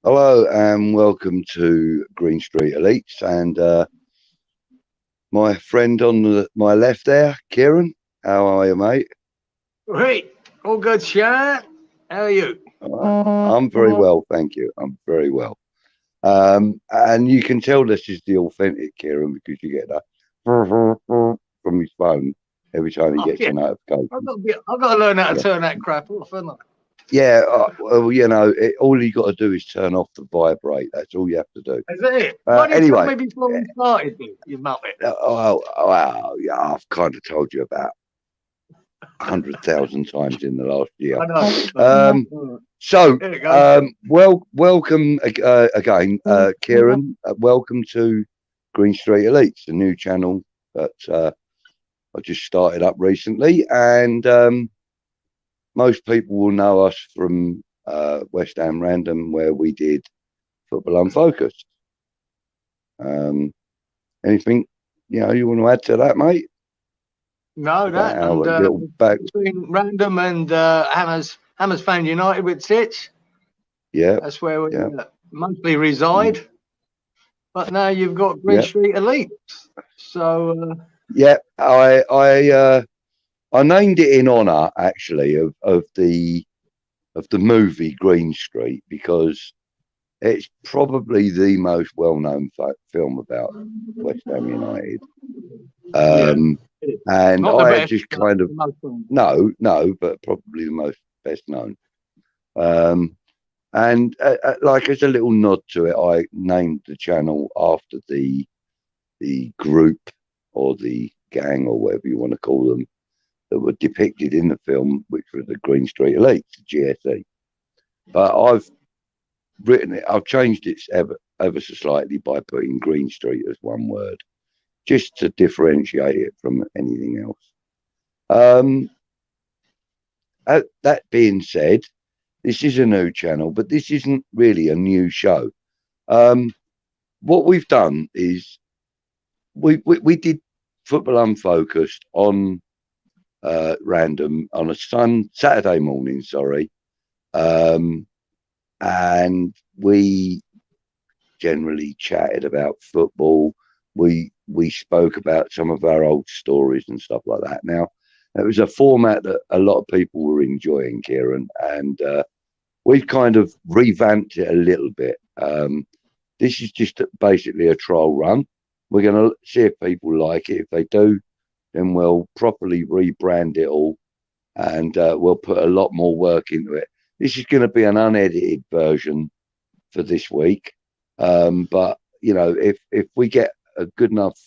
Hello and welcome to Green Street Elites and my friend on my left there, Kieran. How are you, mate? Right, all good, Shan. How are you? I'm very well, thank you. I'm very well. And you can tell this is the authentic Kieran because you get that from his phone every time he Oh gets yeah, a notification. I've got to learn how to Yeah, turn that crap off, haven't I? yeah. Well, all you got to do is turn off the vibrate. That's all you have to do. Is that it? Why didn't you tell Anyway, me before we started, you muppet? yeah, I've kind of told you about 100,000 times in the last year. I know. Um, Mm. so, Here it goes. welcome again, Kieran. Welcome to Green Street Elites, a new channel that I just started up recently, and most people will know us from West Ham Random, where we did Football Unfocused. Um, anything you want to add to that, mate? No, About that and our little back, between Random and Hammers Fan United with Tits, yeah, that's where we yeah, mostly mm, reside. But now you've got Green yeah. Street Elite. So, Yeah, I named it in honour actually of the movie Green Street because it's probably the most well-known film about West Ham United. yeah, Um, and not the I best, just but kind of the most fun. no, but probably the most best known. Um, and like as a little nod to it, I named the channel after the group or the gang or whatever you want to call them that were depicted in the film, which were the Green Street Elites, the GSE. But I've changed it ever so slightly by putting Green Street as one word, just to differentiate it from anything else. Um, that being said, this is a new channel, but this isn't really a new show. Um, what we've done is we did Football Unfocused on random on a Saturday morning, sorry. Um, and we generally chatted about football. We spoke about some of our old stories and stuff like that. Now, it was a format that a lot of people were enjoying, Kieran, and we've kind of revamped it a little bit. This is just basically a trial run. We're going to see if people like it. If they do, then we'll properly rebrand it all and we'll put a lot more work into it. This is going to be an unedited version for this week. But if we get a good enough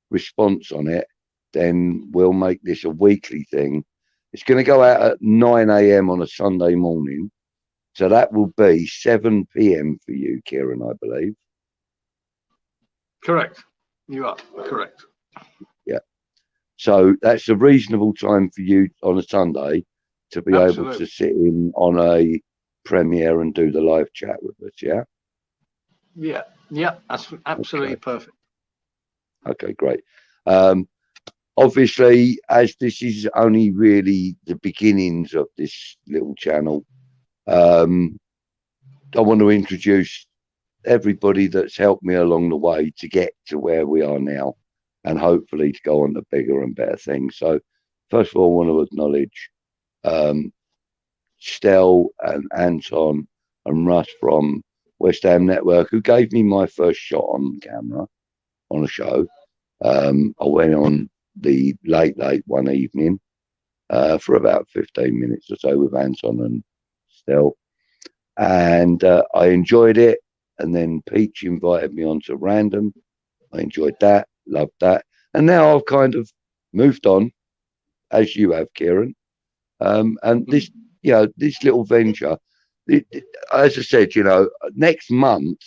response on it, then we'll make this a weekly thing. It's going to go out at 9 a.m. on a Sunday morning. So that will be 7 p.m. for you, Kieran, I believe. Correct. You are correct. Yeah. So that's a reasonable time for you on a Sunday to be able to Absolutely. sit in on a premiere and do the live chat with us. Yeah. Yeah. Yeah. That's absolutely Okay. perfect. Okay. Great. Um, Obviously, as this is only really the beginnings of this little channel, um, I want to introduce everybody that's helped me along the way to get to where we are now and hopefully to go on to bigger and better things. So, first of all, I want to acknowledge um, Stel and Anton and Russ from West Ham Network, who gave me my first shot on camera on a show. I went on the late one evening for about 15 minutes or so with Anton and Stel, and I enjoyed it. And then Peach invited me onto Random. I enjoyed that, loved that, and now I've kind of moved on, as you have, Kieran. And this little venture, as I said, next month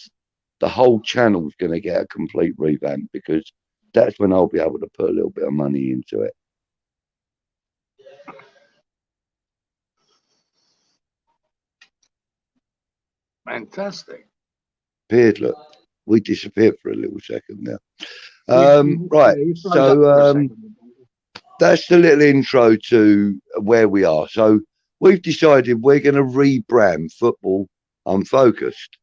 the whole channel's going to get a complete revamp because that's when I'll be able to put a little bit of money into it. Fantastic. Disappeared, look, we disappeared for a little second now. Yeah, Right, you froze up so for a second. that's the little intro to where we are. So we've decided we're going to rebrand Football Unfocused.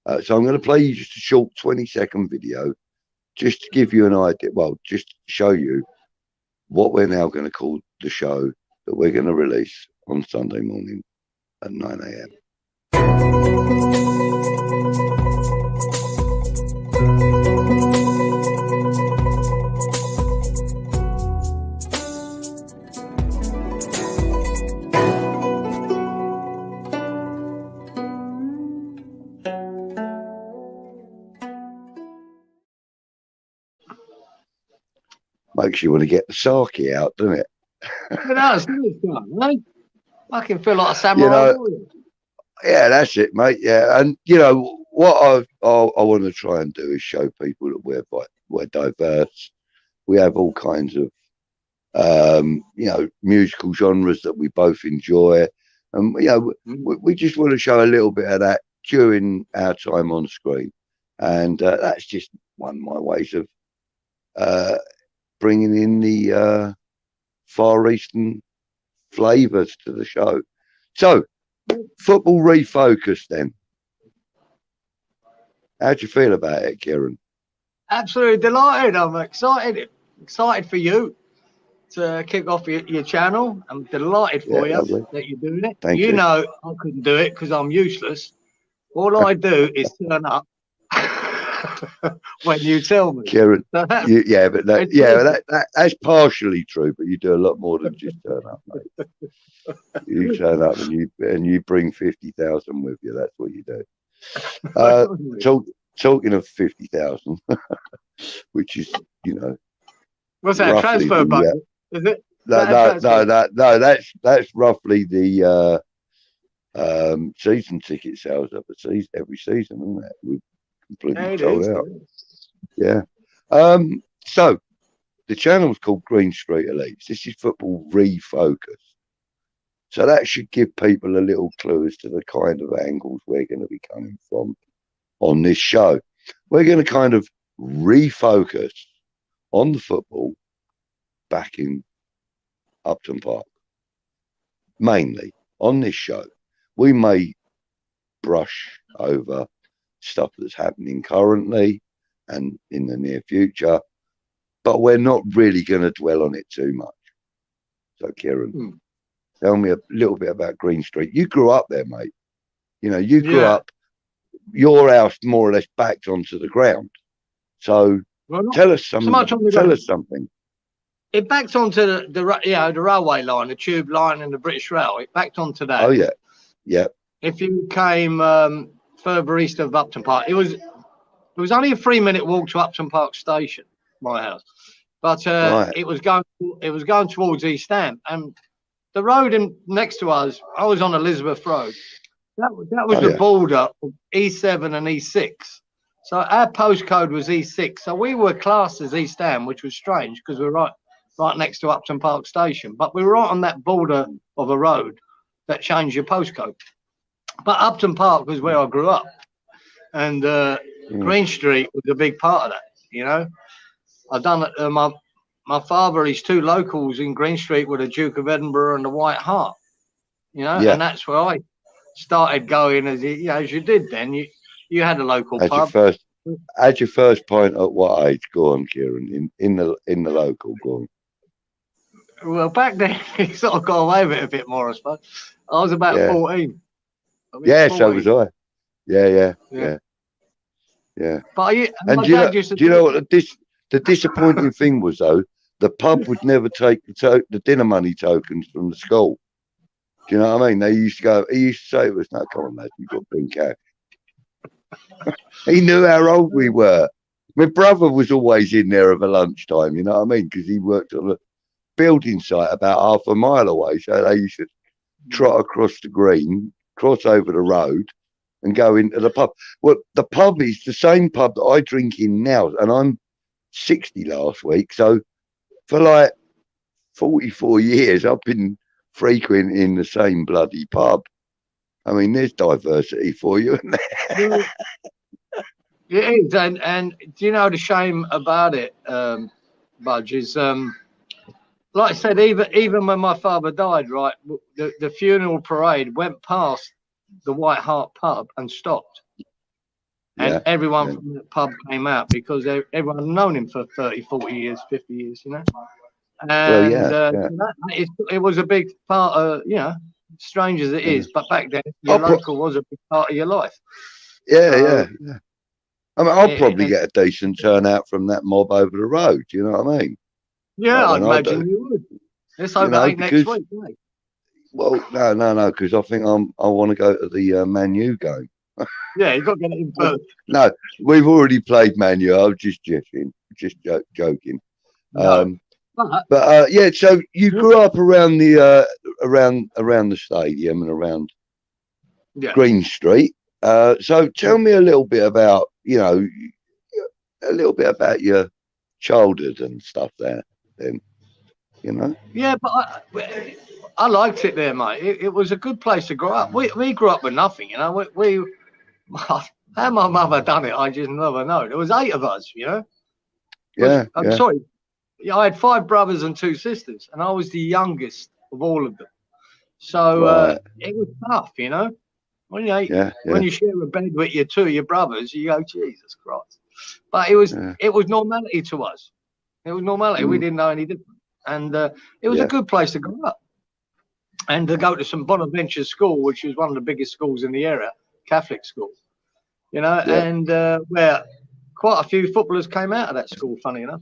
So I'm going to play you just a short 20-second video just to give you an idea. Well, just to show you what we're now going to call the show that we're going to release on Sunday morning at 9 a.m. Makes you want to get the sake out, doesn't it? It does, doesn't it? I can feel like a You samurai know, warrior. yeah, that's it, mate. Yeah, and you know what I want to try and do is show people that we're diverse. We have all kinds of musical genres that we both enjoy, and we just want to show a little bit of that during our time on screen, and that's just one of my ways of bringing in the Far Eastern flavours to the show. So, football refocused then. How do you feel about it, Kieran? Absolutely delighted. I'm excited for you to kick off your channel. I'm delighted for you Lovely. that you're doing it. Thank You you. know I couldn't do it because I'm useless. All I do is turn up when you tell me. Kieran, So that's partially true, but you do a lot more than just turn up, mate. You turn up and you bring 50,000 with you. That's what you do. Talking of 50,000, which is what's that transfer budget? Is it? No. That's roughly the season ticket sales of every season, isn't it? We've completely sold out. Yeah. So the channel's called Green Street Elites. This is football refocused. So that should give people a little clue as to the kind of angles we're going to be coming from on this show. We're going to kind of refocus on the football back in Upton Park. Mainly on this show, we may brush over stuff that's happening currently and in the near future, but we're not really going to dwell on it too much. So, Kieran, tell me a little bit about Green Street. You grew up there, mate. You grew up, your house more or less backed onto the ground. So tell us something. Tell us something. It backed onto the railway line, the tube line, and the British Rail. It backed onto that. Oh yeah, yeah. If you came further east of Upton Park, it was only a 3-minute walk to Upton Park Station, my house, but it was going towards East Ham, and the road next to us. I was on Elizabeth Road. That was the border of E7 and E6. So our postcode was E6. So we were classed as East Ham, which was strange because we were right next to Upton Park Station. But we were right on that border of a road that changed your postcode. But Upton Park was where I grew up. And Green Street was a big part of that, I've done it. My father, his 2 locals in Green Street were the Duke of Edinburgh and the White Hart, and that's where I started going as you did then. You had a local pub. At your first point at what age? Go on, Kieran. In the local, go on. Well, back then he sort of got away with it a bit more, I suppose. I was about 14. Yeah, 14. So was I. Yeah. But do you know what the disappointing thing was though? The pub would never take the dinner money tokens from the school. Do you know what I mean? He used to say to us, "No, come on, lads, you've got to bring cash." He knew how old we were. My brother was always in there over lunchtime, you know what I mean? Because he worked on a building site about half a mile away. So they used to trot across the green, cross over the road, and go into the pub. Well, the pub is the same pub that I drink in now, and I'm 60 last week. So for like 44 years, I've been frequenting the same bloody pub. I mean, there's diversity for you, isn't there? It is, and do you know the shame about it, Budge, is like I said, even when my father died, right, the funeral parade went past the White Hart pub and stopped. And Yeah. everyone Yeah. from the pub came out because everyone had known him for 30, 40 years, 50 years, you know. Well, And yeah. Yeah. it was a big part of, you know, strange as it Yeah. is, but back then your I'll pro- local was a big part of your life. yeah. So Yeah. Yeah. I mean, I'll it, probably it, get a decent turnout from that mob over the road. You know what I mean? yeah, Like I'd when I do, imagine you would. Let's you hope it know, ain't next because week, isn't it? well, no, because I think I want to go to the Man U game. Yeah, you got to get it in first. No, we've already played Man U. I was just joking. No, but But yeah, so you grew up around the around the stadium and around yeah, Green Street. So tell me a little bit about a little bit about your childhood and stuff there. Then you know. yeah, but I liked it there, mate. It was a good place to grow up. We grew up with nothing, you know. How my mother done it, I just never know. There was 8 of us, you know. Yeah, I'm yeah, sorry, yeah, I had 5 brothers and 2 sisters, and I was the youngest of all of them. So right. it was tough, you know. Yeah, When yeah, you share a bed with your 2 of your brothers, you go, Jesus Christ. But yeah. it was normality to us. It was normality. We Mm, didn't know any different, and it was a yeah, good place to grow up. And to go to St Bonaventure School, which was one of the biggest schools in the area, Catholic school, you know, yeah, and where quite a few footballers came out of that school, funny enough.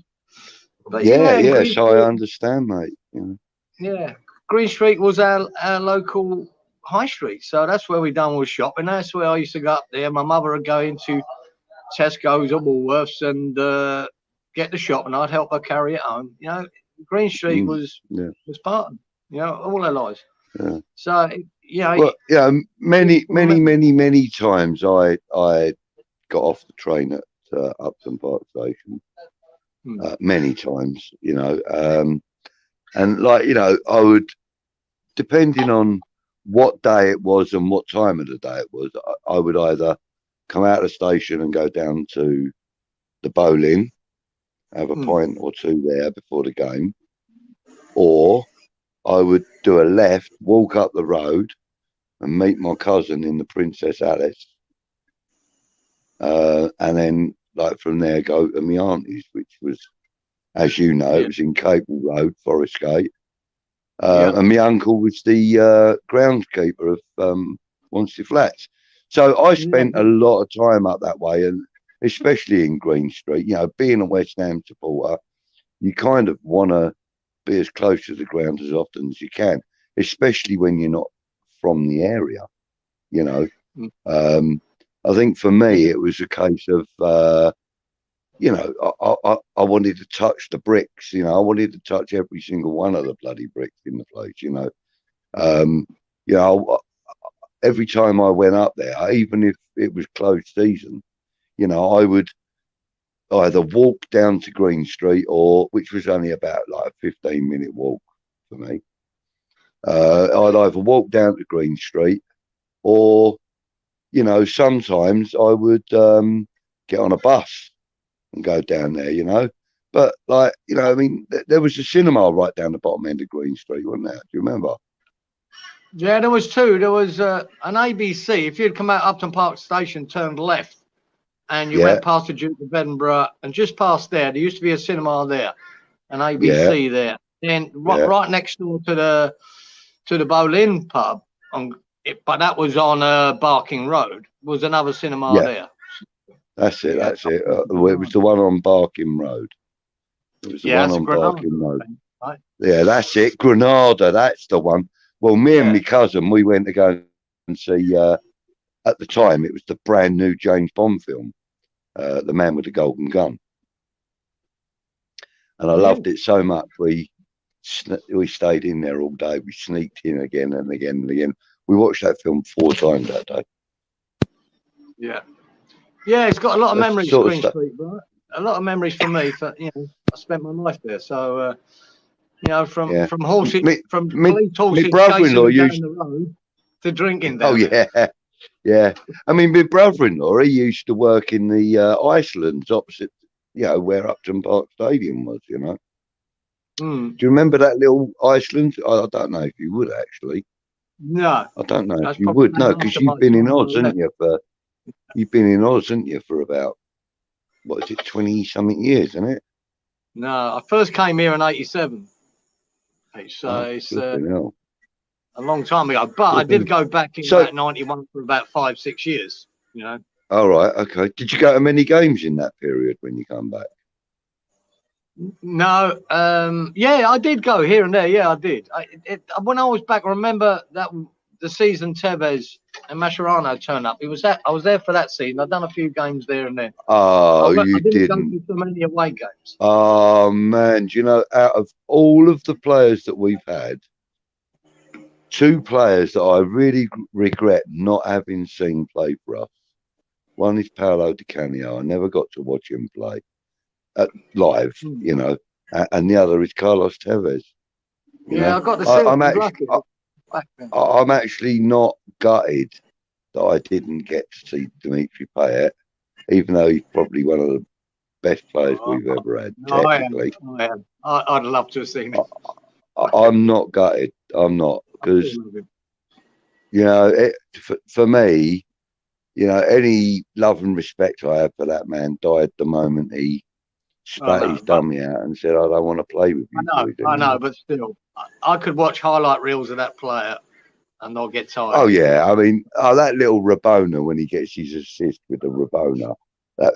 But yeah, yeah, in yeah. Green So I Street, understand, mate. You know. yeah, Green Street was our local high street, so that's where we done all shopping. That's where I used to go up there. My mother would go into Tesco's or Woolworths and get the shop, and I'd help her carry it home. You know, Green Street Mm, yeah, was part of, you know, all our lives. yeah. So you know, Well, yeah. Many, well, many, many, many times I got off the train at Upton Park Station. Many times, you know, and like I would, depending on what day it was and what time of the day it was, I would either come out of the station and go down to the bowling, have a pint or two there before the game, or I would do a left, walk up the road, and meet my cousin in the Princess Alice, and then like from there go to my auntie's, which was, as you know, it yeah, was in Cable Road, Forest Gate. yeah, And my uncle was the groundskeeper of Wanstead Flats. So I yeah, spent a lot of time up that way, and especially in Green Street. You know, being a West Ham supporter, you kind of want to be as close to the ground as often as you can, especially when you're not from the area. You know, mm, I think for me yeah, it was a case of I wanted to touch the bricks. You know, I wanted to touch every single one of the bloody bricks in the place. Um, you know, every time I went up there, even if it was closed season, I would either walk down to Green Street, or which was only about like a 15-minute walk for me. I'd either walk down to Green Street, or sometimes I would get on a bus and go down there. But like, I mean, there was a cinema right down the bottom end of Green Street, wasn't there? Do you remember? yeah. There was 2. There was an ABC. If you'd come out Upton Park Station, turned left, and you Yeah, went past the Duke of Edinburgh, and just past there used to be a cinema there, an yeah, ABC there. Then yeah. right next door to the Boleyn pub, but that was on Barking Road, was another cinema Yeah, there. that's it. Yeah, That's it. It was the one on Barking Road. It was the yeah, one that's a on Granada, Barking Road. right? Yeah, that's it. Granada, that's the one. Well, me and Yeah, my cousin, we went to go and see, at the time, it was the brand new James Bond film, The Man with the Golden Gun. And I yeah. loved it so much, we stayed in there all day. We sneaked in again and again and again. We watched that film 4 times that day. Yeah, yeah. It's got a lot of That's the memories, sort of Green stuff. Street, right? A lot of memories for me. For I spent my life there, so from Yeah. horses, Me, from me, police me horses chasing brother-in-law me down used. the road to drinking Oh down there. yeah, yeah. I mean, my brother-in-law, he used to work in the Icelands opposite, where Upton Park Stadium was. Mm. Do you remember that little Iceland? I don't know if you would actually. No, I don't know if that's you probably would. No, named because after you've my been in son. Oz, haven't you? you've been in Oz, haven't you, for about, what is it, 20-something years, isn't it? No, I first came here in '87. So it's a long time ago. But I did go back in about '91 for about 5-6 years. You know. All right. Okay. Did you go to many games in that period when you come back? No. Yeah, I did go here and there. Yeah, I did. When I was back, I remember that the season Tevez and Mascherano turned up. I was there for that season. I've done a few games there and there. Oh, I didn't go to so many away games. Oh man, do you know, out of all of the players that we've had, 2 players that I really regret not having seen play for us. One is Paolo Di Canio. I never got to watch him play live, you know, and the other is Carlos Tevez. I got to see. I'm actually not gutted that I didn't get to see Dimitri Payet, even though he's probably one of the best players we've ever had. Technically, I'd love to have seen it. I'm not gutted. I'm not, because you know, for me, you know, any love and respect I have for that man died the moment he spat his dummy out and said, "I don't want to play with you." I know, but still, I could watch highlight reels of that player and not get tired. Oh yeah, I mean, that little Rabona when he gets his assist with the Rabona.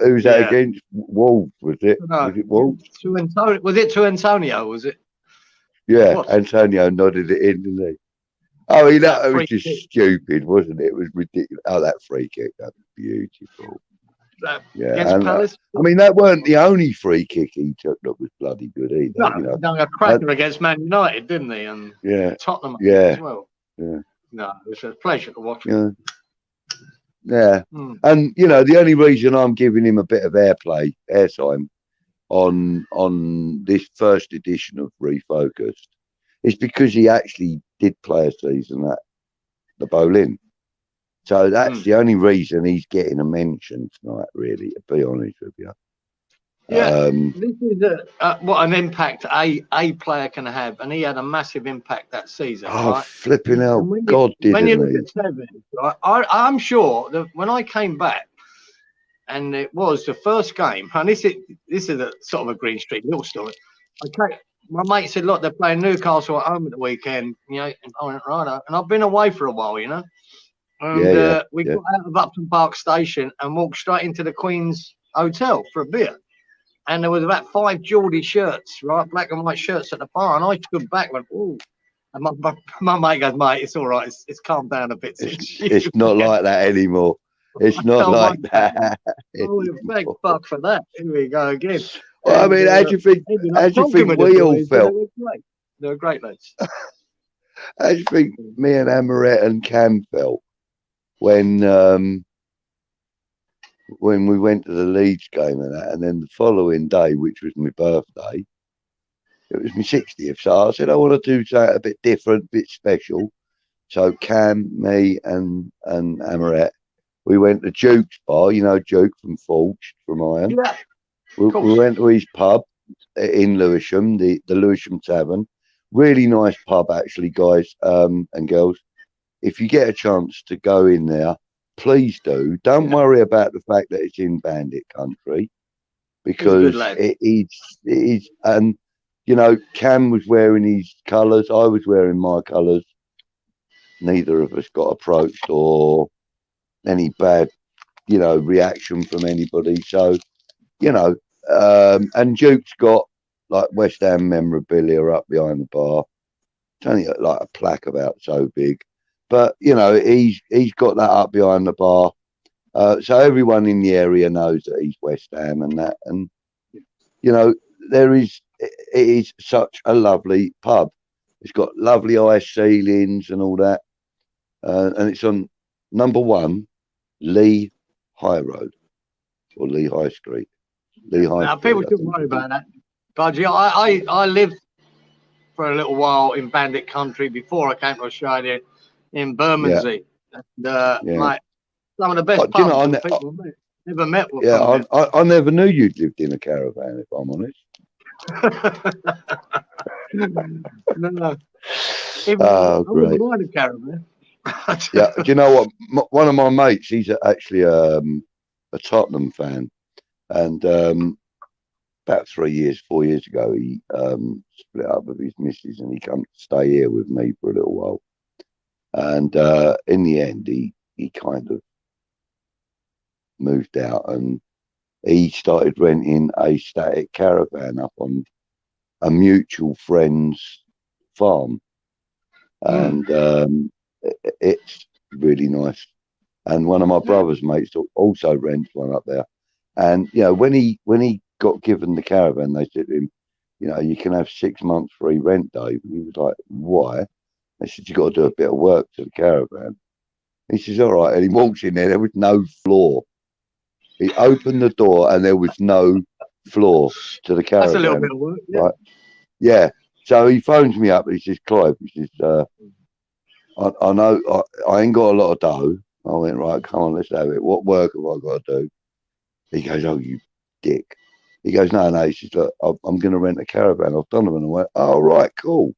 Who's that against? Wolves, was it? Was it Wolves? Was it to Antonio? Was it? Yeah, Antonio nodded it in, didn't he? Oh, that was just stupid, wasn't it? It was ridiculous. Oh, that free kick, that was beautiful. And, I mean, that weren't the only free kick he took that was bloody good either. No, you know, done a cracker against Man United, didn't he? And Tottenham as well. Yeah. No, it was a pleasure to watch. Yeah. And you know, the only reason I'm giving him a bit of airtime on this first edition of Refocused is because he actually did play a season at the Boleyn. So that's the only reason he's getting a mention tonight, really, to be honest with you. Yeah, this is what an impact a player can have, and he had a massive impact that season. Oh, right? flipping hell, God did it. When you look at Tevez, right, I'm sure that when I came back, and it was the first game, and this is a sort of a Green Street little story. Okay, my mate said, "Look, they're playing Newcastle at home at the weekend." You know, and I went, "Right," and I've been away for a while, you know. And we got out of Upton Park Station and walked straight into the Queen's Hotel for a beer. And there was about 5 Geordie shirts, right, black and white shirts at the bar. And I stood back and went, "Ooh." And my mate goes, "Mate, it's all right. It's calmed down a bit." It's not like that anymore. It's not like that. Oh, thank fuck for that. Here we go again. Well, I mean, how do you think we all felt? They were great lads. How do you think me and Amaret and Cam felt when we went to the Leeds game and that, and then the following day, which was my birthday, it was my 60th. So I said, I want to do something a bit different, a bit special. So Cam, me, and Amaret, we went to Duke's bar. You know Duke from Forge, from Iron. Yeah. We went to his pub in Lewisham, the Lewisham Tavern. Really nice pub, actually, guys and girls. If you get a chance to go in there, please do. Don't worry about the fact that it's in Bandit country, because it is. And you know, Cam was wearing his colours. I was wearing my colours. Neither of us got approached or any bad, you know, reaction from anybody. So, you know, and Duke's got like West Ham memorabilia up behind the bar. It's only like a plaque about so big. But, you know, he's got that up behind the bar. So everyone in the area knows that he's West Ham and that. And, you know, it is such a lovely pub. It's got lovely ice ceilings and all that. And it's on number 1, Lee High Road, or Lee High Street. Now, people shouldn't worry about that. Budgie, I lived for a little while in Bandit country before I came to Australia, in Bermondsey. And, like, some of the best pubs people never met with. Yeah, I never knew you'd lived in a caravan, if I'm honest. No. Oh, great. I wouldn't mind a caravan. Yeah, do you know what? One of my mates, he's actually a Tottenham fan, and about 4 years ago, he split up with his missus, and he come to stay here with me for a little while. And in the end, he kind of moved out, and he started renting a static caravan up on a mutual friend's farm, and it's really nice. And one of my brother's mates also rents one up there. And you know, when he got given the caravan, they said to him, you know, you can have 6 months free rent, Dave. And he was like, why? They said, you got to do a bit of work to the caravan. He says, all right. And he walks in there was no floor. He opened the door and there was no floor to the caravan. That's a little bit of work. Yeah. Right? Yeah. So he phones me up and he says, Clive, he says, I know I ain't got a lot of dough. I went, right, come on, let's have it. What work have I got to do? He goes, oh, you dick. He goes, no. He says, look, I'm going to rent a caravan off Donovan. I went, oh, right, cool.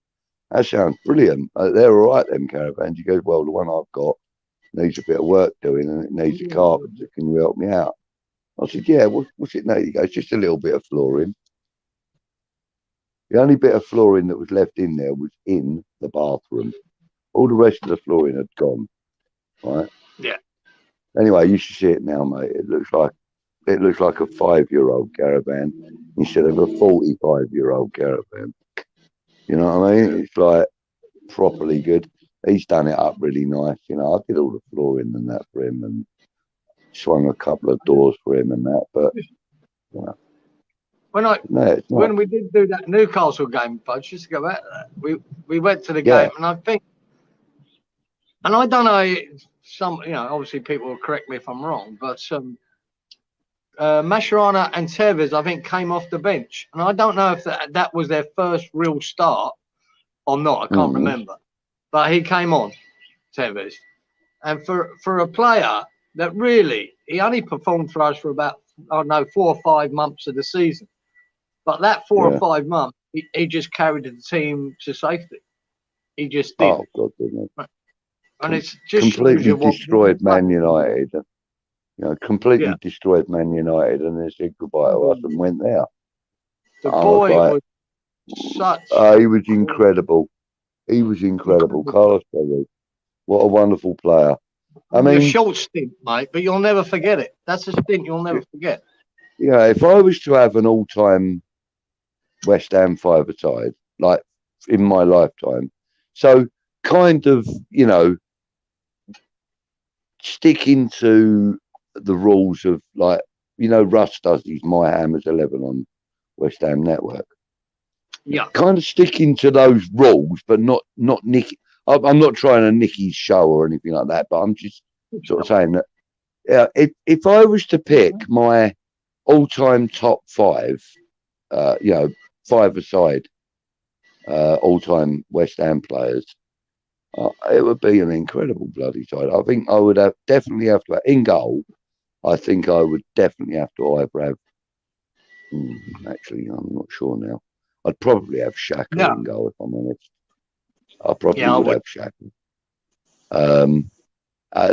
That sounds brilliant. They're all right, them caravans. He goes, well, the one I've got needs a bit of work doing and it needs a carpenter. Can you help me out? I said, yeah, what's it need? He goes, just a little bit of flooring. The only bit of flooring that was left in there was in the bathroom. All the rest of the flooring had gone. Right? Yeah. Anyway, you should see it now, mate. It looks like a 5-year-old caravan instead of a 45-year-old caravan. You know what I mean? It's like properly good. He's done it up really nice. You know, I did all the flooring and that for him and swung a couple of doors for him and that. But you know, when we did do that Newcastle game, Fudge, just to go back to that, we went to the game, and I think, and I don't know, obviously people will correct me if I'm wrong, but Mascherano and Tevez, I think, came off the bench, and I don't know if that was their first real start or not. I can't remember, but he came on, Tevez, and for a player that really, he only performed for us for about 4 or 5 months of the season, but that 4 or 5 months, he just carried the team to safety. He just did. Oh God, didn't it? And it's just completely destroyed Man United. You know, completely destroyed Man United, and they said goodbye to us and went there. The boy was such. He was incredible. He was incredible. Carlos Perez, what a wonderful player. I mean, a short stint, mate, but you'll never forget it. That's a stint you'll never forget. Yeah, if I was to have an all-time West Ham five-a-side, like in my lifetime, so kind of, you know, sticking to the rules of, like, you know, Russ does his My Hammers 11 on West Ham Network. Yeah. Kind of sticking to those rules, but not Nicky. I'm not trying to nick his show or anything like that, but I'm just sort of saying that, if I was to pick my all-time top 5, you know, five-a-side all-time West Ham players, it would be an incredible bloody side. I think I would definitely have to, in goal, I think I would definitely have to either have, actually, I'm not sure now. I'd probably have Xhaka in goal, if I'm honest. I probably would have Xhaka.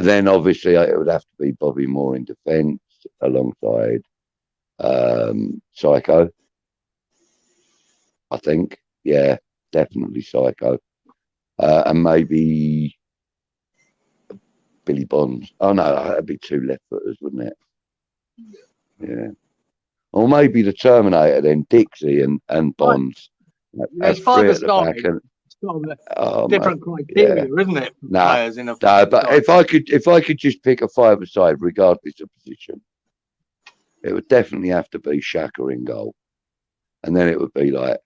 Then obviously it would have to be Bobby Moore in defence alongside Psycho. I think, yeah, definitely Psycho. And maybe Billy Bonds. Oh no, that'd be 2 left footers, wouldn't it? Yeah. Or maybe the Terminator then, Dixie and Bonds. There's 5 at the back. Different criteria, isn't it? No, but if I could just pick a five-a-side, regardless of position, it would definitely have to be Xhaka in goal, and then it would be like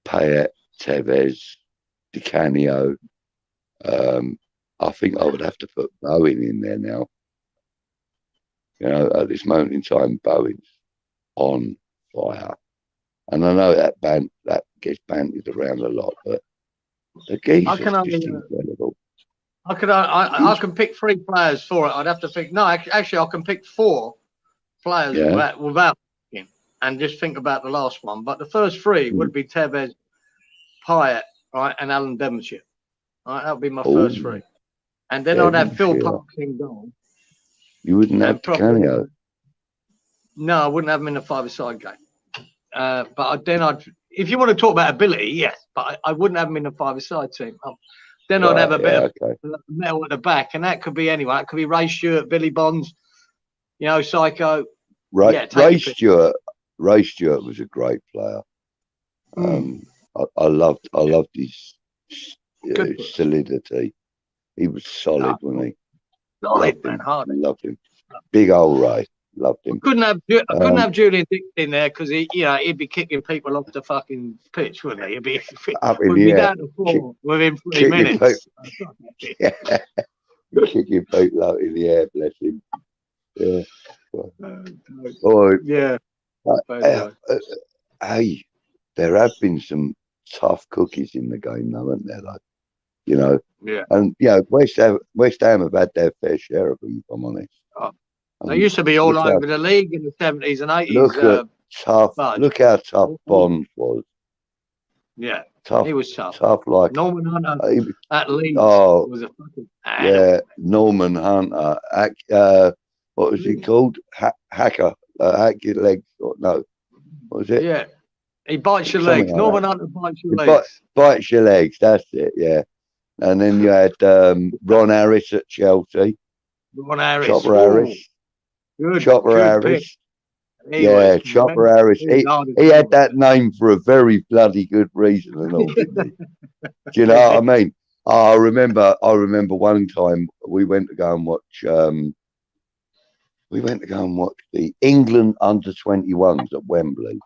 Payet, Tevez, Di Canio. I think I would have to put Bowen in there now. You know, at this moment in time, Bowen's on fire, and I know that gets bandied around a lot, but the geezer's just incredible. I can pick 3 players for it. I'd have to pick. No, actually, I can pick 4 players without picking, and just think about the last one. But the first 3 would be Tevez, Payet, right, and Alan Devonshire. Right, that would be my first 3. And then I'd have Phil Parks in goal. You wouldn't have Canio. No, I wouldn't have him in a five-a-side game. But then if you want to talk about ability, yes, but I wouldn't have him in a five-a-side team. Then I'd have a bit of metal at the back, and that could be anyone. That could be Ray Stewart, Billy Bonds, you know, Psycho. Ray Stewart was a great player. I loved his solidity. He was solid, wasn't he? Solid, man, hard. Loved him. Big old Ray. Loved him. I couldn't have Julian Dick in there because he'd be kicking people off the fucking pitch, wouldn't he? He'd be up in the air. Down the floor within 3 minutes. Kicking people out in the air, bless him. Yeah. Hey, there have been some tough cookies in the game, though, haven't there? Though, you know. Yeah. And West Ham have had their fair share of them, if I'm honest. They used to be all over the league in the 70s and 80s. Look how tough Bonds was. Yeah, tough. He was tough. Tough like Norman Hunter at Leeds was a fucking animal. Norman Hunter. What was he called? Hacker. Hack your legs. No. What was it? Yeah. He bites your legs. Norman Hunter bites your legs. Bites your legs. That's it. Yeah. And then you had Ron Harris at Chelsea. Ron Harris. Chopper Harris. Chopper Harris. Chopper Harris. He had that name for a very bloody good reason and all. Do you know what I mean? I remember one time we went to go and watch the England under-21s at Wembley.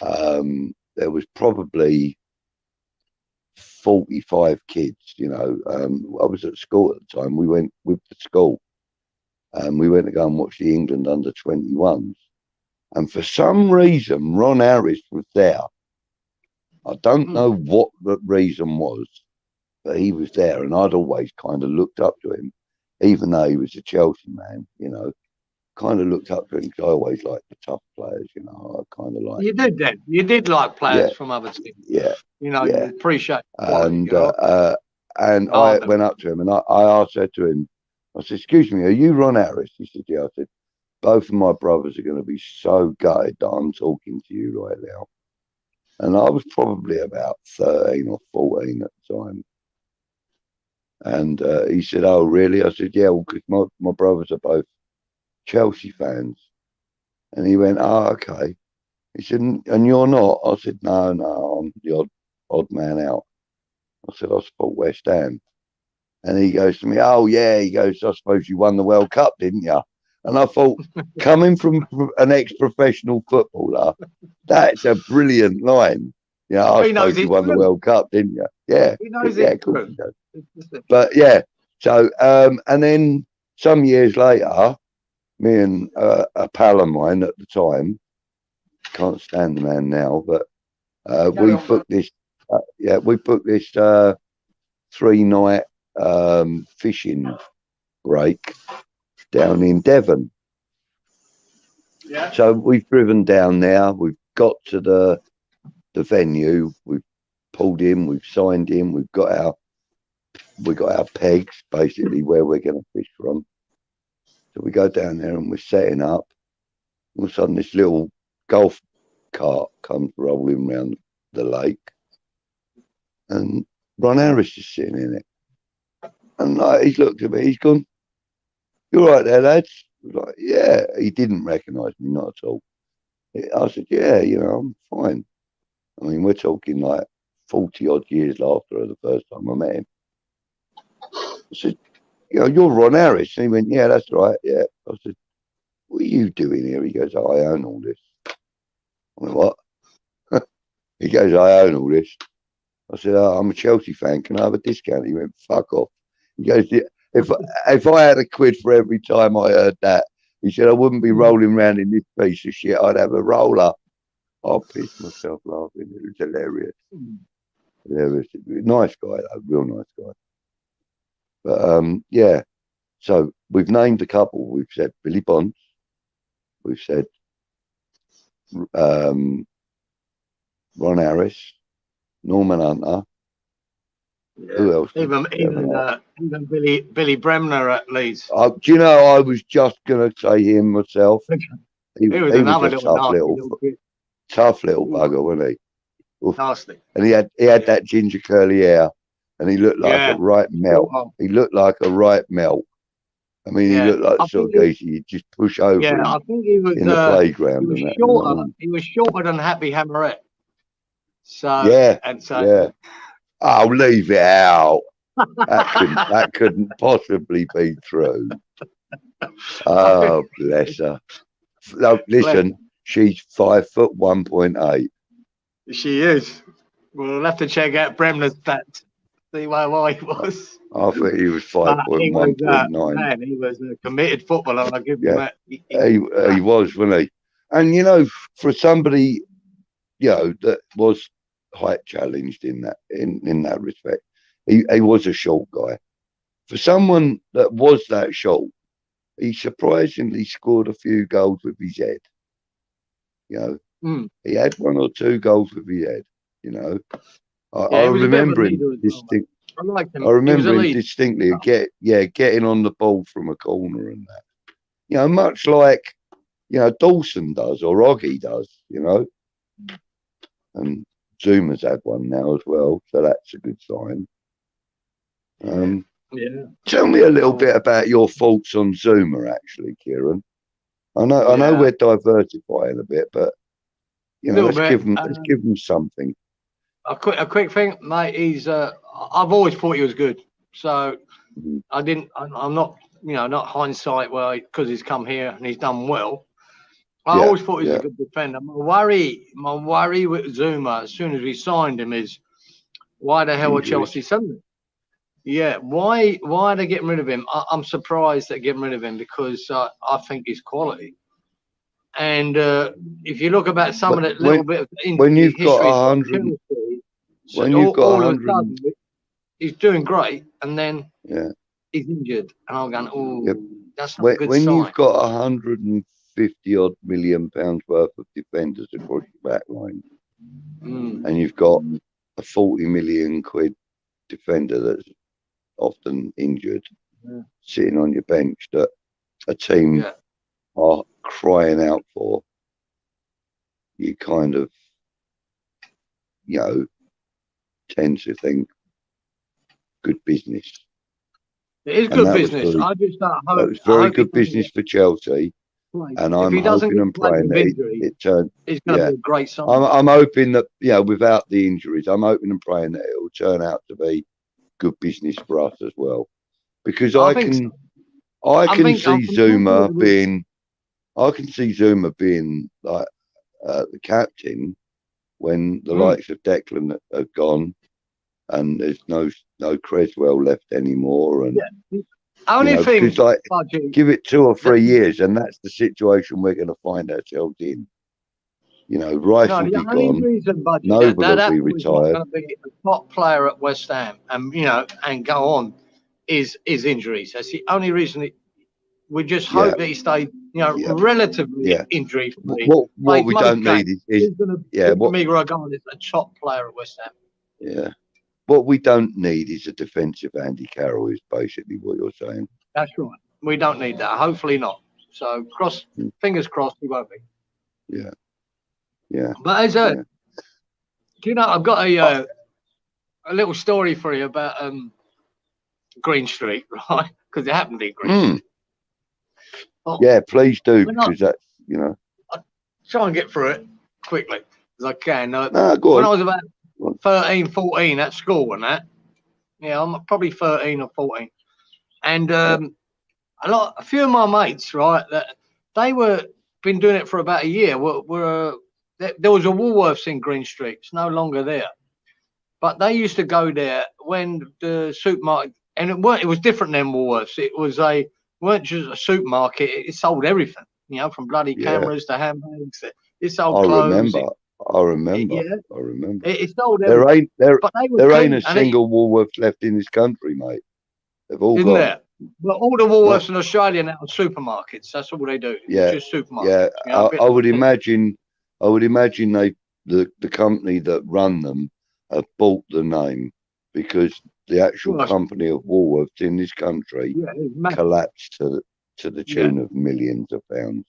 There was probably 45 kids, you know. I was at school at the time. We went with the school. We went to go and watch the England under-21s. And for some reason, Ron Harris was there. I don't know what the reason was, but he was there. And I'd always kind of looked up to him, even though he was a Chelsea man, you know. Kind of looked up to him because I always liked the tough players, you know. I kind of like. You did then. You did like players from other teams. Yeah. You know, you appreciate. And I went up to him and I said to him, I said, "Excuse me, are you Ron Harris?" He said, "Yeah." I said, "Both of my brothers are going to be so gutted that I'm talking to you right now." And I was probably about 13 or 14 at the time. And he said, "Oh, really?" I said, "Yeah, well, because my brothers are both Chelsea fans." And he went, "Oh, okay." He said, "And you're not?" I said, No, I'm the odd man out." I said, "I support West Ham." And he goes to me, "Oh, yeah." He goes, "I suppose you won the World Cup, didn't you?" And I thought, coming from an ex-professional footballer, that's a brilliant line. You know, I suppose you won the World Cup, didn't you? Yeah. He knows of course he does. But yeah, so, and then some years later, me and a pal of mine at the time, can't stand the man now, but we booked this 3-night fishing break down in Devon. Yeah. So we've driven down there. We've got to the venue. We've pulled in. We've signed in. We got our pegs, basically where we're going to fish from. So we go down there and we're setting up. All of a sudden, this little golf cart comes rolling around the lake, and Ron Harris is sitting in it. And he's looked at me. He's gone, "You all right there, lads?" I was like, "Yeah." He didn't recognise me, not at all. I said, "Yeah, you know, I'm fine." I mean, we're talking like 40 odd years after the first time I met him. I said, "You know, you're Ron Harris." And he went, "Yeah, that's right. Yeah." I said, "What are you doing here?" He goes, "Oh, I own all this." I went, "What?" He goes, "I own all this." I said, "Oh, I'm a Chelsea fan. Can I have a discount?" He went, "Fuck off." He goes, If I had a quid for every time I heard that," he said, "I wouldn't be rolling around in this piece of shit. I'd have a roller." I pissed myself laughing. It was hilarious. Hilarious. Nice guy, though. Real nice guy. But yeah. So we've named a couple. We've said Billy Bonds. We've said Ron Harris, Norman Hunter. Yeah. Who else? Even Billy Bremner at Leeds. Do you know, I was just going to say him myself. He was he was another a little nasty little kid. tough little bugger, wasn't he? Oof. Nasty. And he had that ginger curly hair, and he looked like a Yeah. right melt. He looked like a right melt. I mean, he Yeah. looked like the sort of geezer you'd just push over Yeah, him I think he was in the playground he was and that. shorter. He was shorter than Happy Hammerette. So Yeah, and so yeah. Oh, leave it out. That couldn't possibly be true. Oh, bless her. No, listen, she's 5'1.8". She is. We'll have to check out Bremner's stats. See where he was. I think he was But he was, 5.1.9. man, he was a committed footballer. I'll give him that. He was, wasn't he? And you know, for somebody, you know, that was height challenged in that respect, he was a short guy. For someone that was that short, he surprisingly scored a few goals with his head. You know, he had 1 or 2 goals with his head. You know, I remember him distinctly. I liked him. I remember him distinctly. Getting on the ball from a corner and that. You know, much like Dawson does or Oggy does. You know, and Zuma's had one now as well, so that's a good sign. Tell me a little bit about your thoughts on Zuma, actually, Kieran. I know we're diversifying a bit, but let's give them something. A quick thing, mate. He's I've always thought he was good, so I'm not not hindsight because he's come here and he's done well. I always thought he was a good defender. My worry with Zuma as soon as we signed him is why the hell are Chelsea selling him? Yeah, why are they getting rid of him? I'm surprised they're getting rid of him because I think he's quality. And if you look about some of that little bit of when you've got 100, when you've got all of a sudden, he's doing great, and then he's injured, and I'm going, that's not a good sign. When you've got 150 odd million pounds worth of defenders across your back line, and you've got a 40 million quid defender that's often injured, sitting on your bench, that a team are crying out for, you kind of, tend to think good business. It is good business. I just hope that was very good business for Chelsea. And I'm hoping and praying that it turns. It's going to be a great sign. I'm hoping that without the injuries, I'm hoping and praying that it will turn out to be good business for us as well, because I can see Zuma being like the captain when the likes of Declan have gone and there's no Creswell left anymore. And only thing, like, give it 2 or 3 years, and that's the situation we're going to find ourselves in. Rice will be gone. Noble will be retired. Going to be a top player at West Ham, and and go on, is injuries. That's the only reason. We just hope that he stayed, relatively injury free. What we don't need is Miguel is a top player at West Ham. Yeah. What we don't need is a defensive Andy Carroll, is basically what you're saying. That's right. We don't need that. Hopefully not. So fingers crossed he won't be. Yeah. Yeah. But as I've got a little story for you about Green Street, right? Because it happened in Green Street. Yeah, please do, because that's, I'll try and get through it quickly as I can. Go when on. I was about 13, 14 at school and that, I'm probably 13 or 14. And a few of my mates, right, that they been doing it for about a year. There was a Woolworths in Green Street. It's no longer there. But they used to go there when the supermarket, and it was different than Woolworths. It weren't just a supermarket. It sold everything, from bloody cameras to handbags. It sold clothes. I remember. It sold everything. There ain't a single Woolworths left in this country, mate. They've all gone. There? Well, all the Woolworths in Australia now are supermarkets. That's all they do. Yeah, just supermarkets. Yeah, I would imagine. The company that run them have bought the name, because the actual company of Woolworths in this country collapsed to the tune of millions of pounds.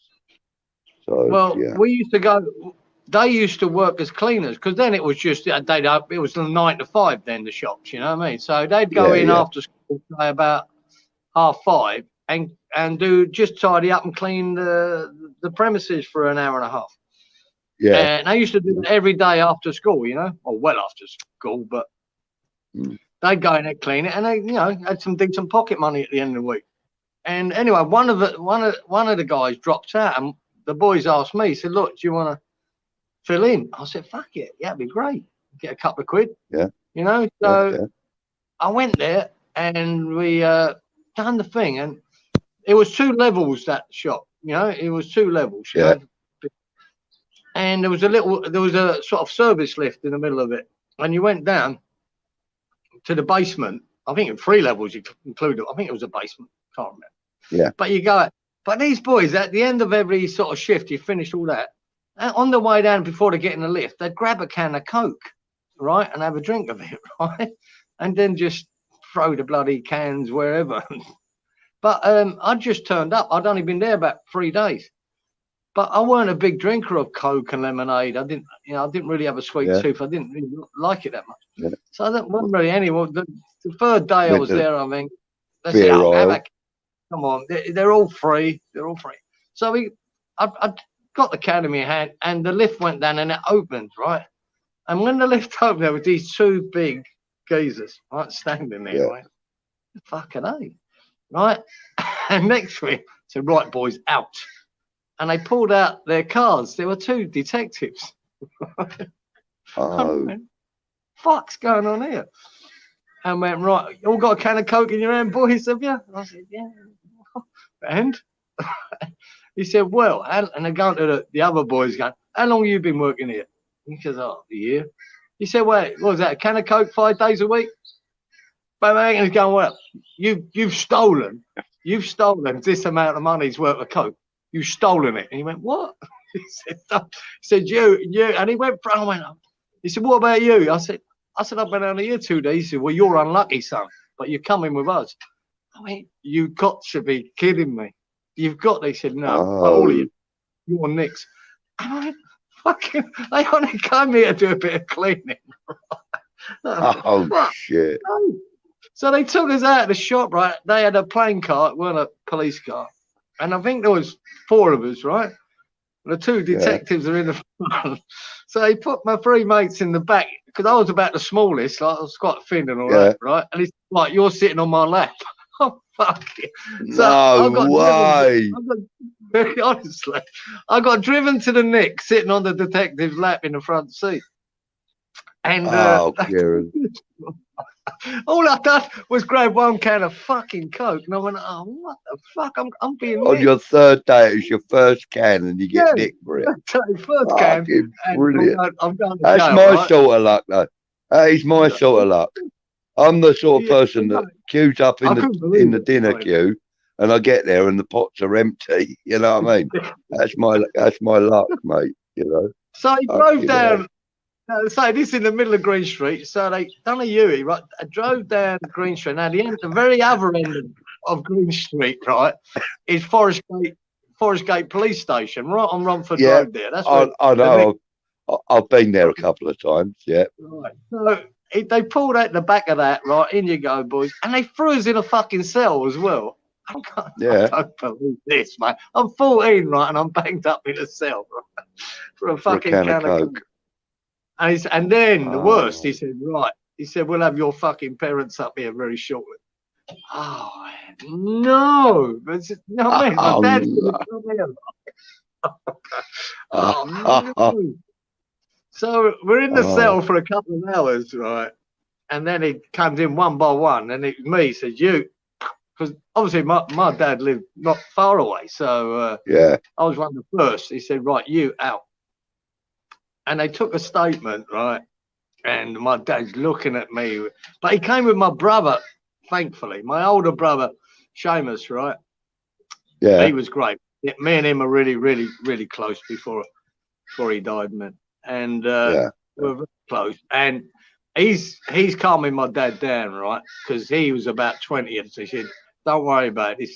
So well, yeah, we used to go. They used to work as cleaners because then it was just it was 9 to 5 then the shops, you know what I mean? So they'd go yeah, in yeah, after school, say about 5:30, and do just tidy up and clean the premises for an hour and a half. yeah. And I used to do it every day after school, you know, or well after school, but Mm. they'd go in there, clean it, and they, you know, had some decent pocket money at the end of the week. And anyway, one of the guys dropped out, and the boys asked me, said, "Look, do you want to fill in?" I said, "Fuck it, yeah, it'd be great. Get a couple of quid, Yeah, you know." yeah, So yeah, I went there, and we done the thing, and it was 2 levels, that shop, you know, it was 2 levels, you yeah, know. And there was a sort of service lift in the middle of it, and you went down to the basement. I think in 3 levels you included. I think it was a basement. Can't remember. yeah, But you go. But these boys, at the end of every sort of shift, you finished all that. And on the way down, before they get in the lift, they'd grab a can of Coke, right, and have a drink of it, right, and then just throw the bloody cans wherever. But I'd just turned up. I'd only been there about 3 days. But I weren't a big drinker of Coke and lemonade. I didn't really have a sweet yeah, tooth. I didn't really like it that much. yeah. So I wasn't really anyone. The 3rd day I Went was to the there, I mean, they said, beer "Oh, have a, aisle. come on, they're all free. They're all free." So I got the can in my hand, and the lift went down, and it opened, right. And when the lift opened, there were these 2 big geezers, right, standing there, Yeah, right. Fucking A, right. And next to me said, "Right, boys, out." And they pulled out their cards. There were 2 detectives. I oh, went, "Fuck's going on here?" And went, "Right, you all got a can of Coke in your hand, boys, have you?" I said, "Yeah." And he said, "Well," and they're going to the other boys, going, "How long have you been working here?" He says, "Oh, a year." He said, "Wait, what was that? A can of Coke 5 days a week?" But and he's going, "Well, you've stolen this amount of money's worth of Coke. You've stolen it." And he went, "What?" He said, "No." He said, you, and he went, I went up. He said, "What about you?" I said, "I've been only here 2 days." He said, "Well, you're unlucky, son, but you're coming with us." I mean, "You've got to be kidding me. You've got," they said, "No, all of oh, you, you're nicks." And I went, "Fucking, they only came here to do a bit of cleaning." oh What? shit. No. So they took us out of the shop, right? They had a plain car, it weren't a police car. And I think there was 4 of us, right? The 2 Yeah, detectives are in the front. So they put my 3 mates in the back, because I was about the smallest, like I was quite thin and all yeah. that, right? And he's like, "You're sitting on my lap." Oh, fuck it. So I No got way. very honestly, I got driven to the Nick, sitting on the detective's lap in the front seat. And Oh, Kieran. all I done was grab 1 can of fucking Coke, and I went, "Oh, what the fuck? I'm being On nicked." your 3rd day, it's your first can, and you get Yeah, nicked for it. first can, Fucking and brilliant. I'm going to That's jail, my right? sort of luck, though. That is my sort of luck. I'm the sort of Yeah, person that queues up I in couldn't the believe it. dinner queue, and I get there and the pots are empty. You know what I mean? That's my luck, mate. You know. So he drove Fucking hell. down. So this in the middle of Green Street. So they done a U, right? I drove down Green Street. Now the very other end of Green Street, right, is Forest Gate Police Station, right on Romford Yeah, Road. There, that's where I the next. know. I've been there a couple of times. Yeah. Right. So they pulled out the back of that, right? In you go, boys, and they threw us in a fucking cell as well. I Yeah. don't believe this, mate. I'm 14, right, and I'm banged up in a cell, right, for a For a fucking can of can of Coke. Coke. And then the worst, he Oh. said, "Right," he said, "we'll have your fucking parents up here very shortly." Oh no! But you know what I mean? My Oh, dad's no. gonna come here. Oh no! So we're in the Oh, cell for a couple of hours, right? And then he comes in one by one, and it was me. He says, "You," because obviously my dad lived not far away, so yeah. I was one of the first. He said, "Right, you out." And they took a statement, right? And my dad's looking at me, but he came with my brother, thankfully, my older brother, Seamus, right? Yeah. He was great. Me and him are really, really, really close before he died, man. And Yeah. we're very close. And he's calming my dad down, right? Because he was about 20, and so he said, "Don't worry about it.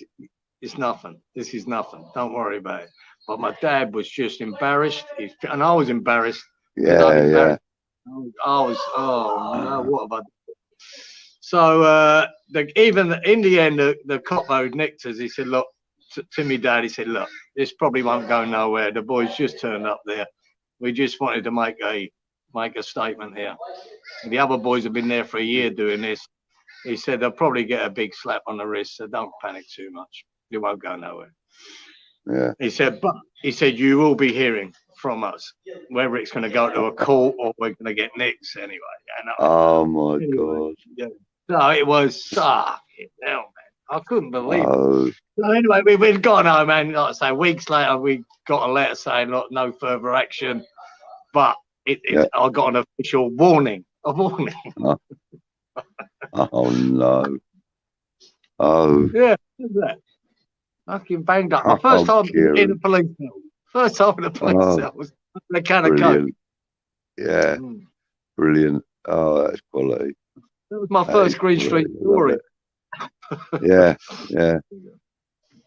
it's nothing. This is nothing. Don't worry about it. But my dad was just embarrassed, and I was embarrassed because I'd embarrassed. I was, oh no, what have I done? So even in the end, the cop who nicked us, he said, look, to me dad, he said, look, this probably won't go nowhere. The boys just turned up there. We just wanted to make a statement here. And the other boys have been there for a year doing this. He said they'll probably get a big slap on the wrist, so don't panic too much. It won't go nowhere. Yeah. He said, but he said you will be hearing from us, whether it's going to go to a court or we're going to get nicks anyway. Oh my God. Yeah. No, it was hell, man. I couldn't believe it. So anyway, we'd gone home, and like I say, weeks later, we got a letter saying, look, no further action. But I got an official warning. A warning. Oh no. Oh. Yeah, that. Fucking banged up. My first time in the police cell. First time in the police cell was a can of coke. Yeah. Brilliant. Oh, that's quality. That was my first Green Street story. Yeah, yeah.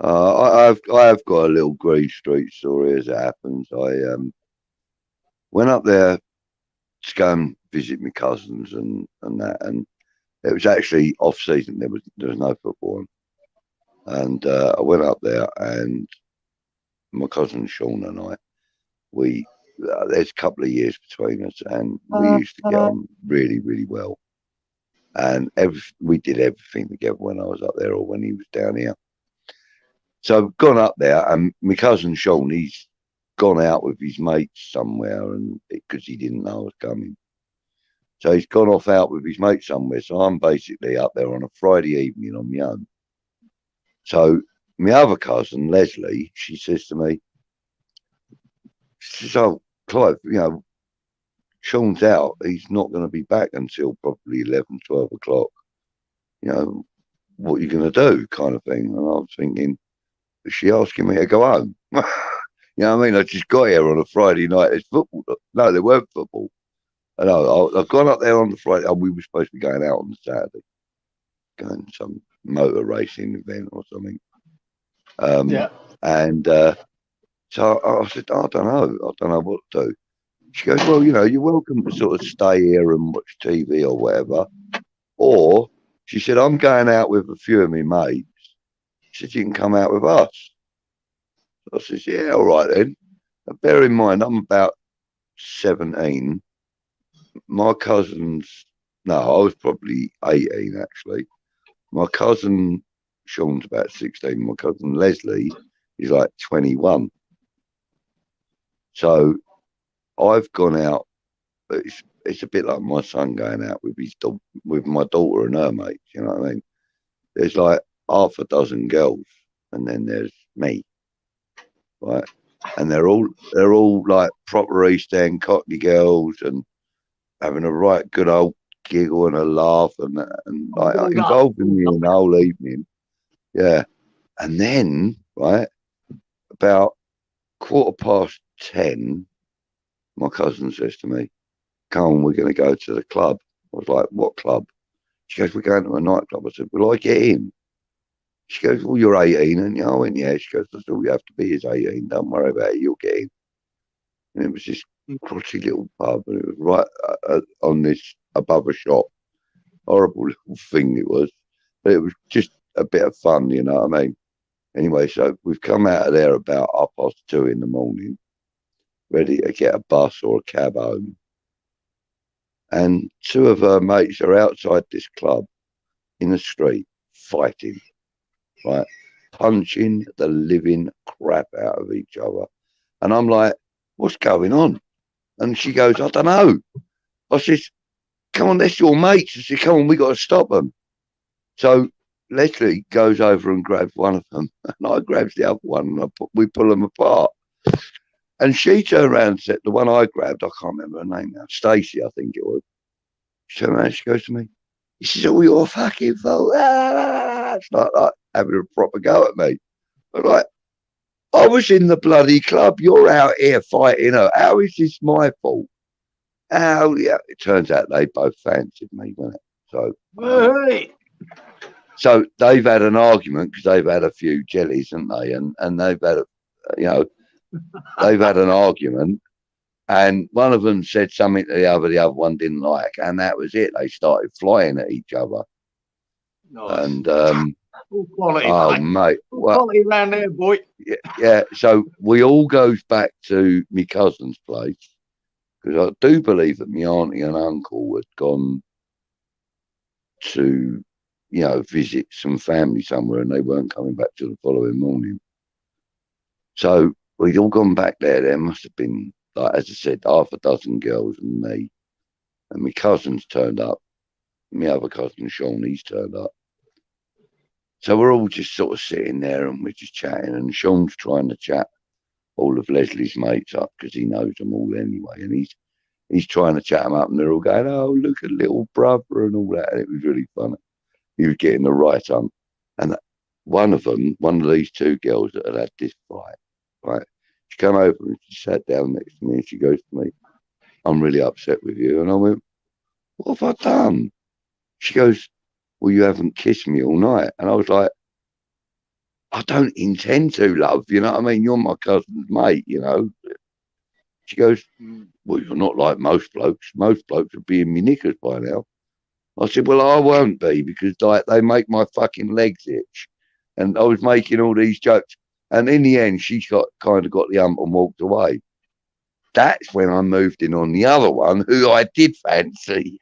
I've got a little Green Street story as it happens. I went up there to go and visit my cousins and that, and it was actually off season. There was no football on. And I went up there, and my cousin Sean and I, there's a couple of years between us, and we used to get on really, really well. And we did everything together when I was up there or when he was down here. So I've gone up there, and my cousin Sean, he's gone out with his mates somewhere, and because he didn't know I was coming. So he's gone off out with his mates somewhere. So I'm basically up there on a Friday evening on my own. So my other cousin, Leslie, she says to me, she says, oh, Clive, Sean's out. He's not going to be back until probably 11, 12 o'clock. What are you going to do, kind of thing. And I was thinking, is she asking me to go home? You know what I mean? I just got here on a Friday night. There's football. No, there weren't football. And I've gone up there on the Friday. We were supposed to be going out on the Saturday, going to some motor racing event or something. And so I said, I don't know what to do. She goes, well, you're welcome to sort of stay here and watch TV or whatever. Or she said, I'm going out with a few of my mates. She said, you can come out with us. So I said, yeah, all right then. Now, bear in mind, I'm about 17. My cousins, no, I was probably 18 actually. My cousin Sean's about 16. My cousin Leslie is like 21. So I've gone out. It's a bit like my son going out with with my daughter and her mates. You know what I mean? There's like half a dozen girls, and then there's me, right? And they're all like proper East End Cockney girls, and having a right good old giggle and a laugh, and like involving me in the whole evening. Yeah, and then right about 10:15. My cousin says to me, come on, we're going to go to the club. I was like, what club? She goes, we're going to a nightclub. I said, will I get in? She goes, well, you're 18. And I went, yeah. She goes, that's all you have to be is 18. Don't worry about it. You'll get in. And it was this crotchety little pub. And it was right on this, above a shop. Horrible little thing it was. But it was just a bit of fun, you know what I mean? Anyway, so we've come out of there about 2:30 in the morning, ready to get a bus or a cab home. And two of her mates are outside this club in the street fighting, right? Punching the living crap out of each other. And I'm like, what's going on? And she goes, I don't know. I says, come on, that's your mates. I said, come on, we got to stop them. So Leslie goes over and grabs one of them, and I grabs the other one, and we pull them apart. And she turned around and said, the one I grabbed, I can't remember her name now, Stacey, I think it was. She turned around and she goes to me, she says, oh, you're fucking fault. It's like having a proper go at me. But like, I was in the bloody club. You're out here fighting her. How is this my fault? How? Yeah, it turns out they both fancied me, wasn't it? So, So they've had an argument because they've had a few jellies, haven't they? And they've had, they've had an argument. And one of them said something to the other one didn't like, and that was it. They started flying at each other. Nice. And all quality, oh mate, quality around there, boy. Yeah. So we all goes back to my cousin's place because I do believe that my auntie and uncle had gone to, visit some family somewhere, and they weren't coming back till the following morning. So we'd all gone back there. There must have been, like, as I said, half a dozen girls and me. And my cousins turned up. My other cousin, Sean, he's turned up. So we're all just sort of sitting there and we're just chatting. And Sean's trying to chat all of Leslie's mates up because he knows them all anyway. And he's trying to chat them up, and they're all going, "Oh, look at little brother," and all that. And it was really funny. He was getting the right on. And one of these two girls that had this fight, right? She came over and she sat down next to me and she goes to me, "I'm really upset with you." And I went, "What have I done?" She goes, "Well, you haven't kissed me all night." And I was like, "I don't intend to, love. You know what I mean? You're my cousin's mate, She goes, "Well, you're not like most blokes. Most blokes would be in me knickers by now." I said, "Well, I won't be because they make my fucking legs itch." And I was making all these jokes. And in the end, she kind of got the hump and walked away. That's when I moved in on the other one, who I did fancy.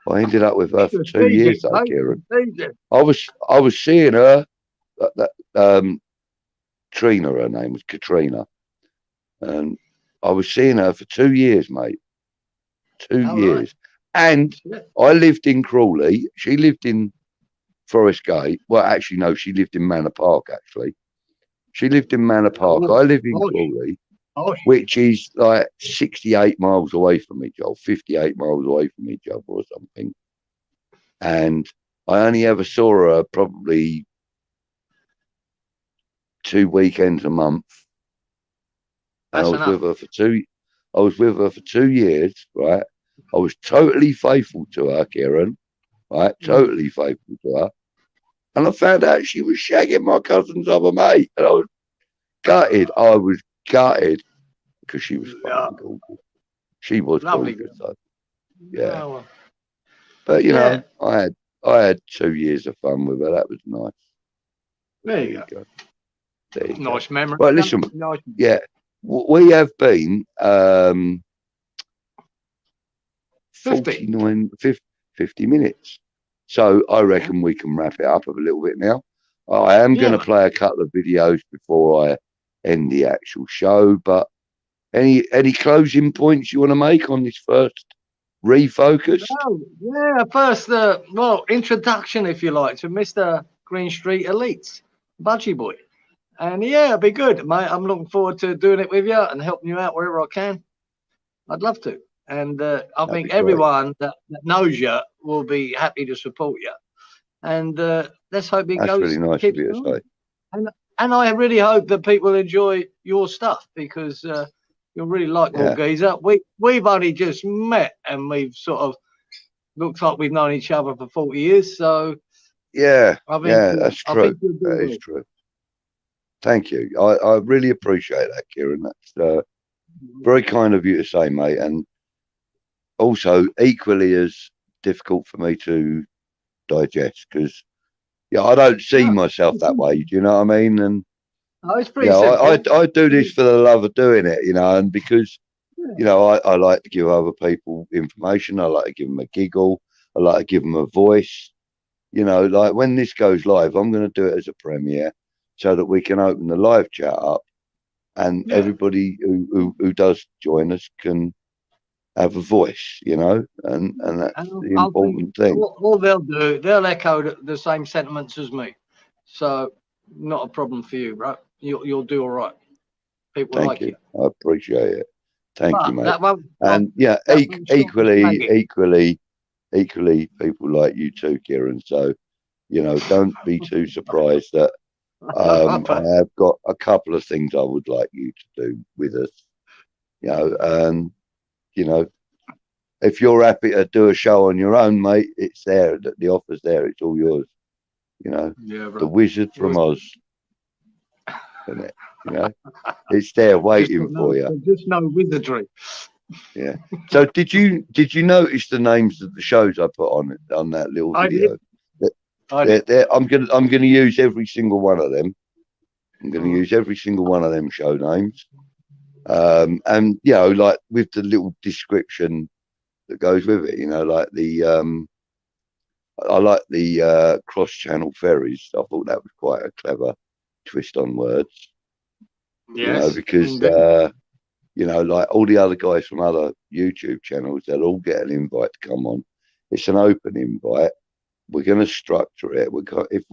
I ended up with her for 2 years, though, Kieran. I was seeing her. Trina, her name was Katrina, and I was seeing her for 2 years, mate. 2 years. Right. And I lived in Crawley. She lived in Forest Gate. Well, actually, no, she lived in Manor Park, actually. She lived in Manor Park. I live in Crawley, which is like 68 miles away from each other, 58 miles away from each other or something. And I only ever saw her probably 2 weekends a month. And I was with her for 2 years, right? I was totally faithful to her, Kieran, right? Totally faithful to her. And I found out she was shagging my cousin's other mate. And I was gutted. I was gutted because she was fucking gorgeous. She was gorgeous, though. Yeah. Well, but, I had 2 years of fun with her. That was nice. There you go. Nice memory. Right, listen. Yeah. We have been 50 minutes. So I reckon we can wrap it up a little bit now. I am going to play a couple of videos before I end the actual show. But any closing points you want to make on this first refocus? First, introduction, if you like, to Mr. Green Street Elites, Budgie Boy. And it'll be good, mate. I'm looking forward to doing it with you and helping you out wherever I can. I'd love to. And I think everyone that knows you will be happy to support you. And let's hope it goes. That's really nice of you to say. And I really hope that people enjoy your stuff because you'll really like Raw Geezer. We've only just met and we've sort of looked like we've known each other for 40 years. So I think that's true. That is true. Thank you. I really appreciate that, Kieran. That's very kind of you to say, mate. And also equally as difficult for me to digest because, I don't see myself that way. Do you know what I mean? And it's pretty simple. I do this for the love of doing it, and because, I like to give other people information. I like to give them a giggle. I like to give them a voice. Like when this goes live, I'm going to do it as a premiere, so that we can open the live chat up and everybody who does join us can have a voice, and that's the important thing. All they'll do, they'll echo the same sentiments as me. So not a problem for you, right? You'll do all right. People like you. I appreciate it. Thank you, mate. And equally, people like you too, Kieran. So, don't be too surprised that I have got a couple of things I would like you to do with us, and if you're happy to do a show on your own, mate, it's there. The offer's there. It's all yours. You know, the Wizard from Oz, isn't it? You know, it's there waiting for you. Just no wizardry. Yeah. So did you notice the names of the shows I put on that little video? I did. I'm gonna use every single one of them. I'm gonna use every single one of them show names. And you know, like with the little description that goes with it, you know, like I like the cross-channel ferries. I thought that was quite a clever twist on words. Yes, you know, because you know, like all the other guys from other YouTube channels, they'll all get an invite to come on. It's an open invite. We're going to structure it. If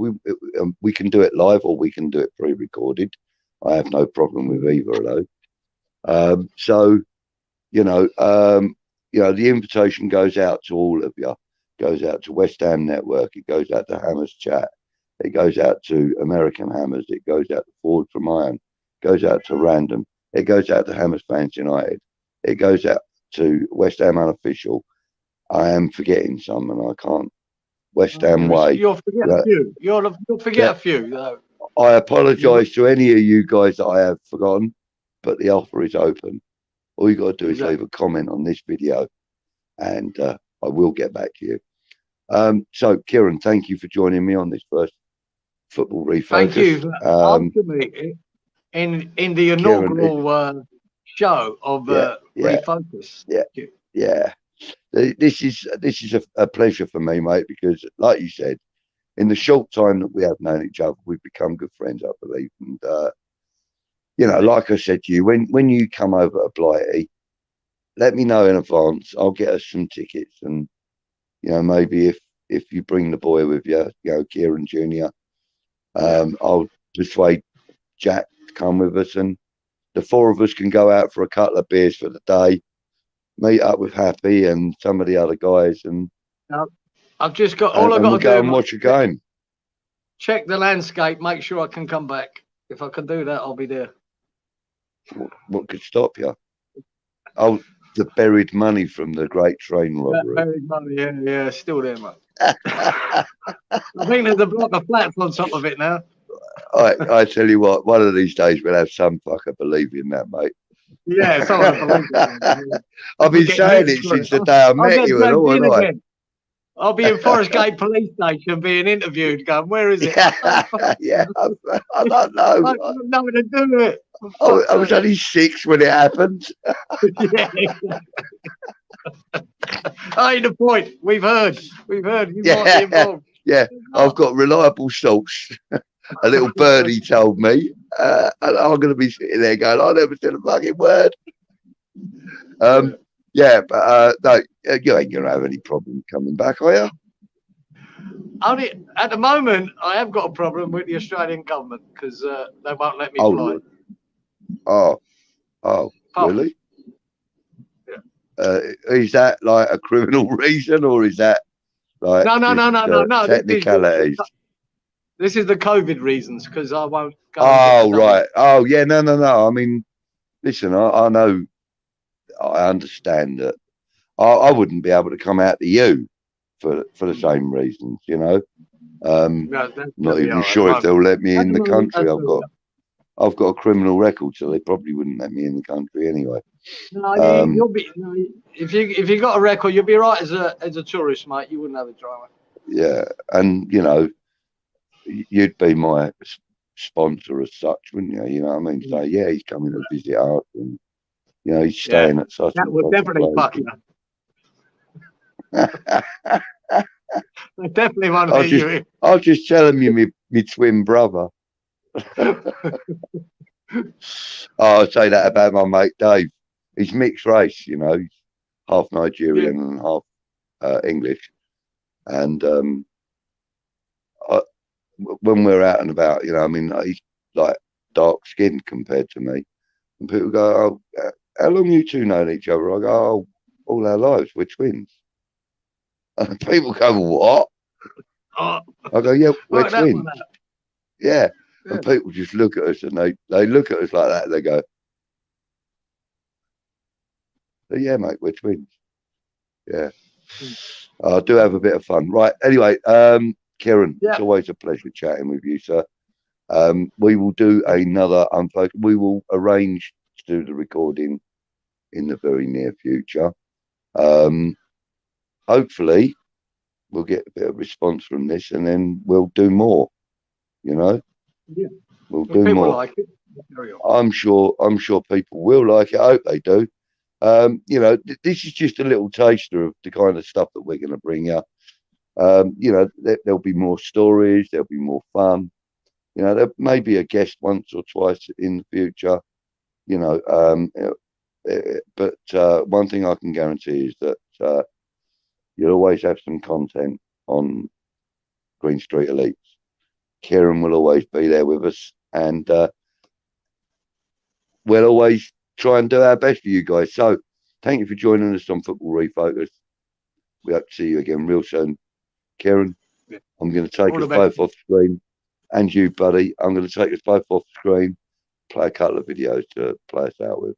we can do it live or we can do it pre-recorded. I have no problem with either of those. So, you know, the invitation goes out to all of you. It goes out to West Ham Network. It goes out to Hammers Chat. It goes out to American Hammers. It goes out to Forward from Iron. It goes out to Random. It goes out to Hammers Fans United. It goes out to West Ham Unofficial. I am forgetting some, and I can't. West Ham Way. You'll forget a few. You'll forget a few. Though. I apologise to any of you guys that I have forgotten, but the offer is open. All you got to do is leave a comment on this video, and I will get back to you. So, Kieran, thank you for joining me on this first Football Refocus. Thank you for asking me in the inaugural Kieran, show of Refocus. Yeah. This is a pleasure for me, mate, because, like you said, in the short time that we have known each other, we've become good friends, I believe. And you know, like I said to you, when you come over to Blighty, let me know in advance. I'll get us some tickets, and you know, maybe if you bring the boy with you, you know, Kieran Jr., I'll persuade Jack to come with us, and the four of us can go out for a couple of beers for the day, meet up with Happy and some of the other guys, and I've just got all I've got to do. Go and watch a game. Check the landscape, make sure I can come back. If I can do that, I'll be there. What could stop you? Oh, the buried money from the Great Train Robbery. Buried money, yeah, still there, mate. I think there's a block of flats on top of it now. I tell you what, one of these days we'll have some fucker believe in that, mate. Yeah, someone believes it. I've been saying it since the day I met you and all, and I'll be in Forest Gate Police Station being interviewed, going, where is it? Yeah, I don't know. I got nothing to do with it. I was only 6 when it happened. Yeah. Hey, the point. We've heard. You might be involved. Yeah, I've got reliable source. A little birdie told me. And I'm going to be sitting there going, I never said a fucking word. Yeah, but no, you ain't going to have any problem coming back, are you? Only at the moment, I have got a problem with the Australian government because they won't let me fly. Oh, really? Yeah. Is that like a criminal reason, or is that like no technicalities? This is the COVID reasons, because I won't go. Oh, right. Oh, yeah. No. I mean, listen, I know, I understand that I wouldn't be able to come out to you for the same reasons, you know. Not even sure if they'll let me in the country. I've got a criminal record, so they probably wouldn't let me in the country anyway. No, you'll be. No, if you got a record, you'll be right as a tourist, mate. You wouldn't have a drama. Yeah, and you know, you'd be my sponsor as such, wouldn't you? You know what I mean? So yeah, he's coming to visit us, and you know, he's staying at such. That would definitely fuck you. I definitely want to hear you. I'll just tell him you're my twin brother. I'll say that about my mate Dave. He's mixed race, you know. He's half Nigerian and half English. And when we're out and about, you know, I mean, he's like dark skinned compared to me. And people go, "Oh, how long you two known each other?" I go, "Oh, all our lives. We're twins." And people go, "What?" I go, "Yeah, we're twins." Yeah. And people just look at us, and they look at us like that. And they go, "Yeah, mate, we're twins." Yeah. I do have a bit of fun. Right. Anyway, Kieran, it's always a pleasure chatting with you, sir. We will do another unfocused. We will arrange to do the recording in the very near future. Hopefully, we'll get a bit of response from this, and then we'll do more. You know, we'll do people more. like it. I'm sure people will like it. I hope they do. You know, this is just a little taster of the kind of stuff that we're going to bring you. You know, there'll be more stories. There'll be more fun. You know, there may be a guest once or twice in the future. You know, but one thing I can guarantee is that you'll always have some content on Green Street Elites. Kieran will always be there with us, and we'll always try and do our best for you guys. So, thank you for joining us on Football Refocused. We hope to see you again real soon. Kieran, I'm going to take us both off screen, and you, buddy. I'm going to take us both off screen, play a couple of videos to play us out with.